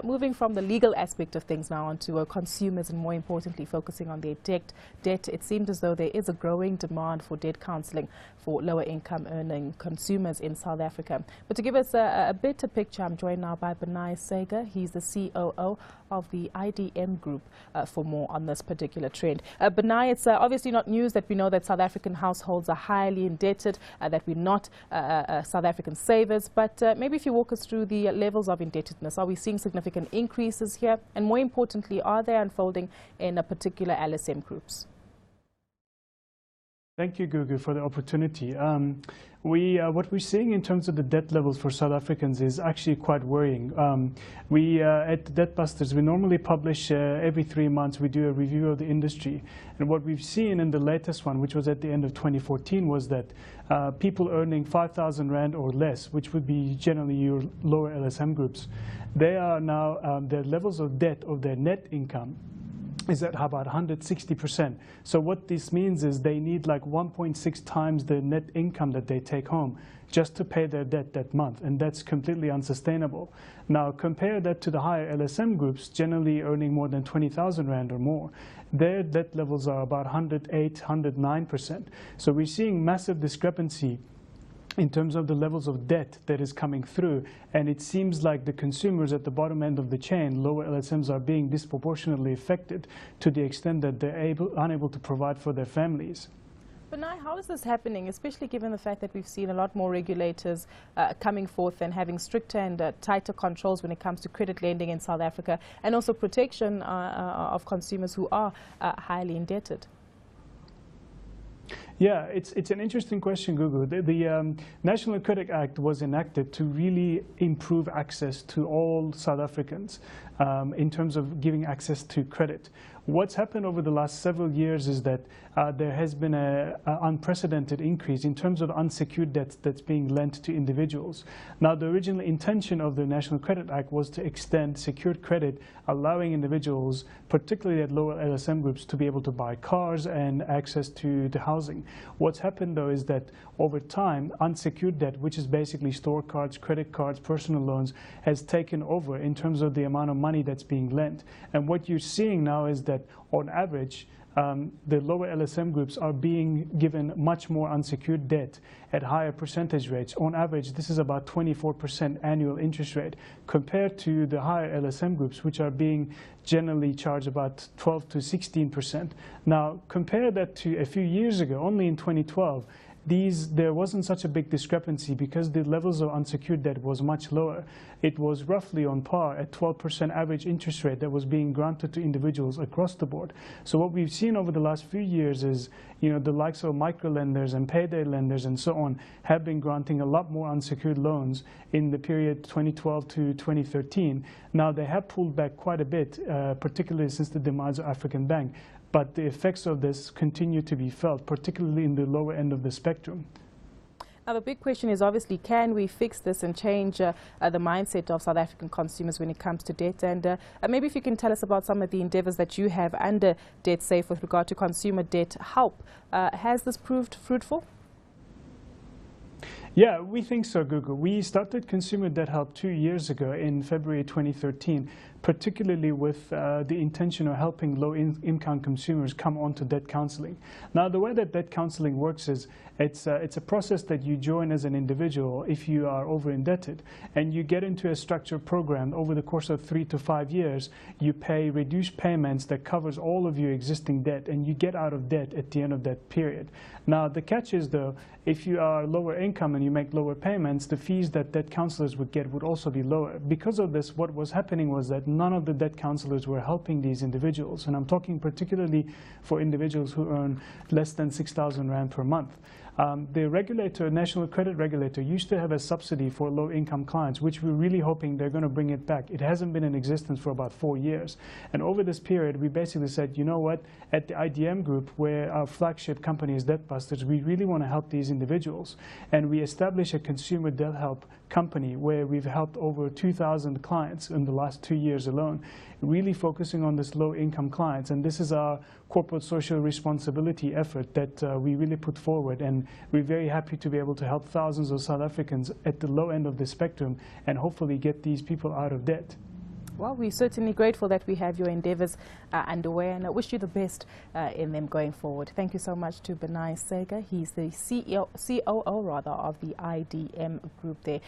Moving from the legal aspect of things now onto consumers and more importantly focusing on their debt, it seems as though there is a growing demand for debt counselling for lower income earning consumers in South Africa. But to give us a better picture, I'm joined now by Benay Segar. He's the COO of the IDM Group for more on this particular trend. Benay, it's obviously not news that we know that South African households are highly indebted, that we're not South African savers, but maybe if you walk us through the levels of indebtedness, are we seeing significant increases here, and more importantly, are they unfolding in a particular LSM groups? Thank you, Gugu, for the opportunity. What we're seeing in terms of the debt levels for South Africans is actually quite worrying. At Debt Busters, we normally publish every 3 months, we do a review of the industry. And what we've seen in the latest one, which was at the end of 2014, was that people earning 5,000 Rand or less, which would be generally your lower LSM groups, they are now, their levels of debt of their net income is at about 160%. So what this means is they need like 1.6 times the net income that they take home just to pay their debt that month, and that's completely unsustainable. Now compare that to the higher LSM groups, generally earning more than 20,000 Rand or more. Their debt levels are about 108, 109%. So we're seeing massive discrepancy in terms of the levels of debt that is coming through, and it seems like the consumers at the bottom end of the chain, lower LSMs, are being disproportionately affected to the extent that they're unable to provide for their families. But now, how is this happening, especially given the fact that we've seen a lot more regulators coming forth and having stricter and tighter controls when it comes to credit lending in South Africa, and also protection of consumers who are highly indebted? Yeah, it's an interesting question, Gugu. The National Credit Act was enacted to really improve access to all South Africans in terms of giving access to credit. What's happened over the last several years is that there has been an unprecedented increase in terms of unsecured debt that's being lent to individuals. Now, the original intention of the National Credit Act was to extend secured credit, allowing individuals, particularly at lower LSM groups, to be able to buy cars and access to the housing. What's happened, though, is that over time, unsecured debt, which is basically store cards, credit cards, personal loans, has taken over in terms of the amount of money that's being lent. And what you're seeing now is that on average, the lower LSM groups are being given much more unsecured debt at higher percentage rates. On average, this is about 24% annual interest rate compared to the higher LSM groups, which are being generally charged about 12 to 16%. Now, compare that to a few years ago, only in 2012, there wasn't such a big discrepancy because the levels of unsecured debt was much lower. It was roughly on par at 12% average interest rate that was being granted to individuals across the board. So what we've seen over the last few years is, the likes of microlenders and payday lenders and so on have been granting a lot more unsecured loans in the period 2012 to 2013. Now they have pulled back quite a bit, particularly since the demise of African Bank. But the effects of this continue to be felt, particularly in the lower end of the spectrum. Now, the big question is obviously, can we fix this and change the mindset of South African consumers when it comes to debt? And maybe if you can tell us about some of the endeavors that you have under Debt Safe with regard to consumer debt help. Has this proved fruitful? Yeah, we think so, Gugu. We started Consumer Debt Help 2 years ago in February 2013, particularly with the intention of helping low-income consumers come onto debt counseling. Now, the way that debt counseling works is it's a process that you join as an individual if you are over-indebted, and you get into a structured program. Over the course of 3 to 5 years, you pay reduced payments that covers all of your existing debt, and you get out of debt at the end of that period. Now, the catch is, though, if you are lower income and you make lower payments, the fees that debt counselors would get would also be lower. Because of this, what was happening was that none of the debt counselors were helping these individuals. And I'm talking particularly for individuals who earn less than 6,000 Rand per month. The regulator, National Credit Regulator, used to have a subsidy for low-income clients, which we're really hoping they're going to bring it back. It hasn't been in existence for about 4 years. And over this period, we basically said, you know what, at the IDM Group, where our flagship company is Debt Busters, we really want to help these individuals. And we established a consumer debt help company where we've helped over 2,000 clients in the last 2 years alone, really focusing on this low-income clients. And this is our corporate social responsibility effort that we really put forward. And we're very happy to be able to help thousands of South Africans at the low end of the spectrum and hopefully get these people out of debt. Well, we're certainly grateful that we have your endeavours underway, and I wish you the best in them going forward. Thank you so much to Benay Segar. He's the COO of the IDM Group there.